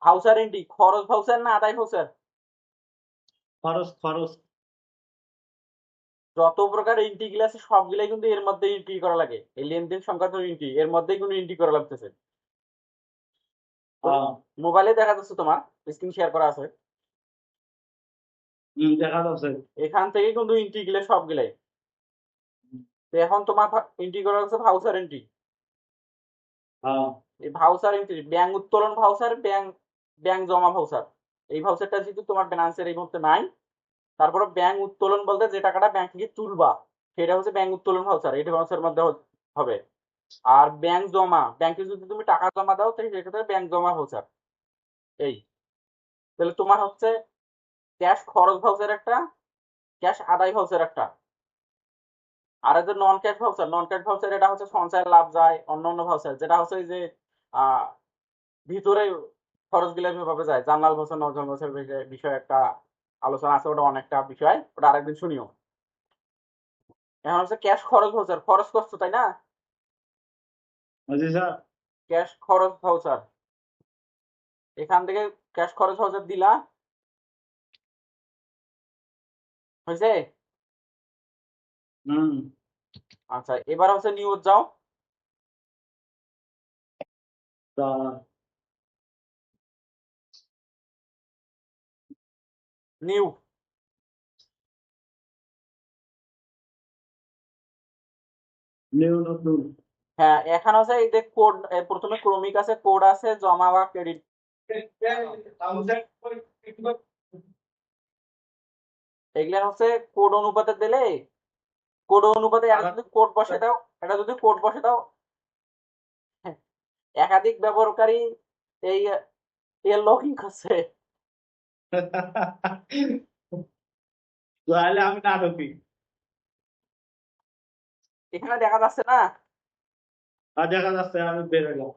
Voucher entry, খরচ voucher না আদায় ভাউচার? খরচ খরচ। যত প্রকার এন্ট্রি গুলো আছে সবগুলাই কিন্তু এর মধ্যে এন্ট্রি করা লাগে, এই লেনদেন সংক্রান্ত এন্ট্রি এর মধ্যেই কিন্তু এন্ট্রি করা লাগতেছে। মোবাইলে দেখা যাচ্ছে, তোমার স্ক্রিন শেয়ার করা আছে, দেখা যাচ্ছে। এখান থেকে কিন্তু এন্ট্রি গুলো সবগুলাই। তো এখন তোমার এন্ট্রি করা হচ্ছে ভাউচার এন্ট্রি। এই ভাউচার এন্ট্রি ব্যাংক উত্তোলন ভাউচার, ব্যাংক ব্যাংক জমা ভাউচার। এই ভাউচারটা যেহেতু তোমার ব্যালেন্সের এই মুহূর্তে নাই, তারপরে ব্যাংক উত্তোলন বলতে যে টাকাটা ব্যাংক থেকে তুলবা সেটা হচ্ছে ব্যাংক উত্তোলন ভাউচার, এটা ভাউচার মধ্যে হবে। আর ব্যাংক জমা, ব্যাংকে যদি তুমি টাকা জমা দাও তাহলে সেক্ষেত্রে ব্যাংক জমা ভাউচার। এই তাহলে তোমার হচ্ছে ক্যাশ খরচ ভাউচার একটা, ক্যাশ আদায় ভাউচার একটা, আর যে নন ক্যাশ ভাউচার, নন ক্যাশ ভাউচার এটা হচ্ছে সঞ্চয় লাভ যায়, অন্য অন্য ভাউচার যেটা হচ্ছে এই যে আহ ভিতরে খরচ গুলো ভাবে যায়, জার্নাল ভাউচার নজল ভাউচার বিষয়ে একটা আলোচনা আছে, ওটা অনেকটা বিষয়, ওটা আরেকদিন শুনিও। এখন হচ্ছে ক্যাশ খরচ ভাউচার, খরচ করছো তাই না, ক্যাশ খরচ ভাউচার, এখান থেকে ক্যাশ খরচ ভাউচার দিলা, হয়েছে? আচ্ছা, এবার হচ্ছে নিউজ যাও। নিউ, হ্যাঁ এখানে হচ্ছে এই যে কোড, প্রথমে ক্রমিক আছে, কোড আছে, জমা বা ক্রেডিট। এগুলা হচ্ছে কোড অনুপাতে দিলে, কোড অনুপাতে এটা যদি কোড বসে দাও, এটা যদি কোড বসে দাও, হ্যাঁ, একাধিক ব্যবহারকারী এই এর লগইন করছে, তাহলে আমি না ঢুকি। এখানে দেখা যাচ্ছে না? আর দেখা যাচ্ছে আমি বের হলাম।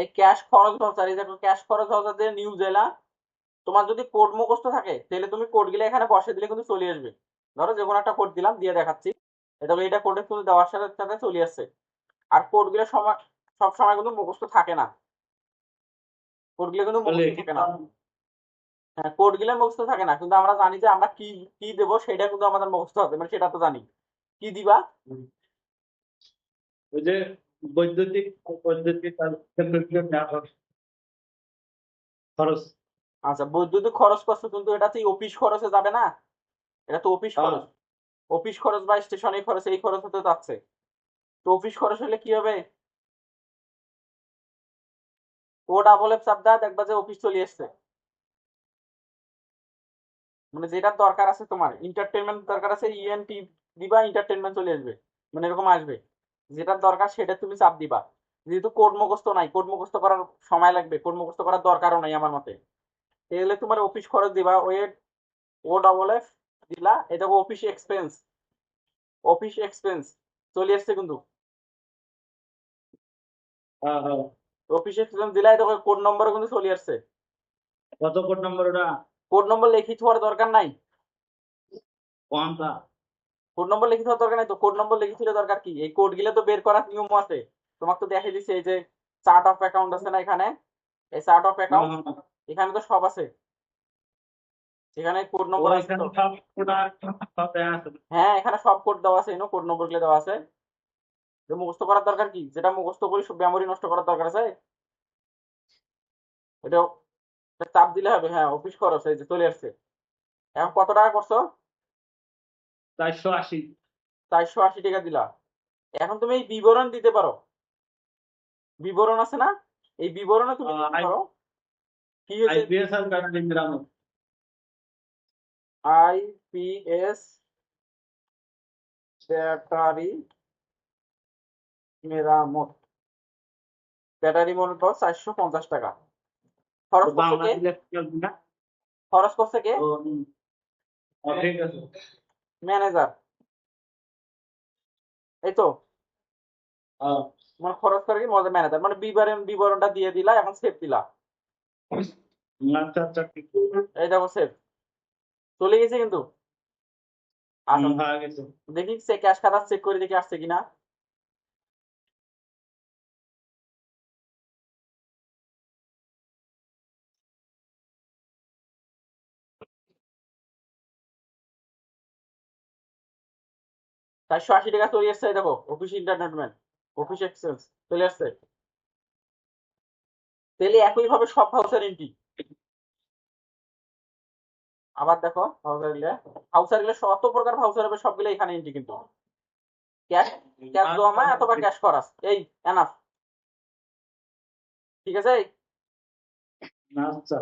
এই ক্যাশ খরচ ভাউচার, এই দেখো ক্যাশ খরচ ভাউচার দিয়ে নিউজ এলা। তোমার যদি কোড মুখস্থ থাকে তাহলে তুমি কোড গুলো এখানে বসে দিলে কিন্তু চলে আসবে। ধরো যে কোনো একটা কোড দিলাম, দিয়ে দেখাচ্ছি, এটা এটা কোডে কিন্তু দেওয়ার সাথে সাথে চলে আসছে। আর কোড গুলো সব সময় কিন্তু মুখস্থ থাকে না, কোড গুলো কিন্তু মুখস্থ থাকে না। হ্যাঁ, কোড গুলো মুখস্থ থাকে না, কিন্তু আমরা জানি যে আমরা কি কি দেবো সেটা কিন্তু আমাদের মুখস্থ হবে, মানে সেটা তো জানি কি দিবা। ওই যে বৈদ্যুতিক বৈদ্যুতিক খরচ। আচ্ছা, বৈদ্যুতিক খরচ করছো, কিন্তু এটা তো অফিস খরচে যাবে না, এটা তো অফিস খরচ। অফিস খরচ বা স্টেশনারি খরচ, এই খরচ হতে যাচ্ছে। তো অফিস খরচ হলে কি হবে, ও ডাবল এফ চাপ দেওয়া, দেখবা যে অফিস চলে এসছে। মানে যেটার দরকার আছে, তোমার এন্টারটেনমেন্ট দরকার আছে, ইএনটি দিবা, এন্টারটেনমেন্ট চলে আসবে, মানে এরকম আসবে। যেটার দরকার সেটা তুমি চাপ দিবা। যেহেতু কোড মুখস্থ নাই, কোড মুখস্থ করার সময় লাগবে, কোড মুখস্থ করার দরকারও নাই আমার মতে। তাহলে তোমার অফিস খরচ দিবা, ও ডাবল এফ দিলা, এটা অফিস এক্সপেন্স, অফিস এক্সপেন্স চলে আসছে কিন্তু। অফিস এক্সপেন্স দিলা, এটা কোড নম্বরও কিন্তু চলে আসছে। কত কোড নম্বর ওটা? কোড নম্বর লিখিত হওয়ার দরকার নাই, কোনটা? কোড নম্বর লিখিত হওয়ার দরকার নাই তো, কোড নম্বর লিখিত হলে দরকার কি, এই কোড গুলো তো বের করার নিয়ম আছে। তোমাকে তো দেখাই দিচ্ছে, এই যে চার্ট অফ অ্যাকাউন্ট আছে না এখানে, এই চার্ট অফ অ্যাকাউন্ট, এখানে তো সব আছে, এখানে কোড নম্বর আছে তো। হ্যাঁ, এখানে সব কোড দেওয়া আছে, কোড নম্বর গুলো দেওয়া আছে। মুখস্থ করার দরকার কি, যেটা মুখস্থ করি সব মেমোরি নষ্ট করার দরকার আছে? এটা চাপ দিলে হবে। হ্যাঁ, অফিস খরচ এই যে চলে আসছে। এখন কত টাকা করছো? 480। 480 টাকা দিলা। এখন তুমি এই বিবরণ দিতে পারো, বিবরণ আছে না, এই বিবরণে তুমি দিতে পারো কি হয়েছে। আইপিএস আর ব্যাটারি মেরামত। আইপিএস ব্যাটারি মেরামত, ব্যাটারি মেরামত 450 টাকা। খরচ করছে বাংলা কে? দিলে না। খরচ করছে কে? ঠিক আছে। ম্যানেজার, এই তো। মানে খরচ করে কি মজা ম্যানেজার, মানে বিবরণটা দিয়ে দিলা, এখন সেভ দিলা। আচ্ছা আচ্ছা ঠিক এই দেখো সেভ চলে গেছে কিন্তু। আচ্ছা হয়ে গেছে। দেখি সে ক্যাশ খাতা চেক করে দেখি আসছে কিনা। ৳480 চলে এসছে, এই দেখো অফিস ইন্টারনেটম্যান, অফিস এক্সচেঞ্জ চলে আসছে। তাহলে একই ভাবে সব ভাউচার এন্ট্রি। আবার দেখো ভাউচার গুলো শত প্রকার ভাউচার হবে, সবগুলো এখানে এন্ট্রি কিন্তু। ক্যাশ ক্যাশ জমা অথবা ক্যাশ খরচ, এই এনাফ। ঠিক আছে। আচ্ছা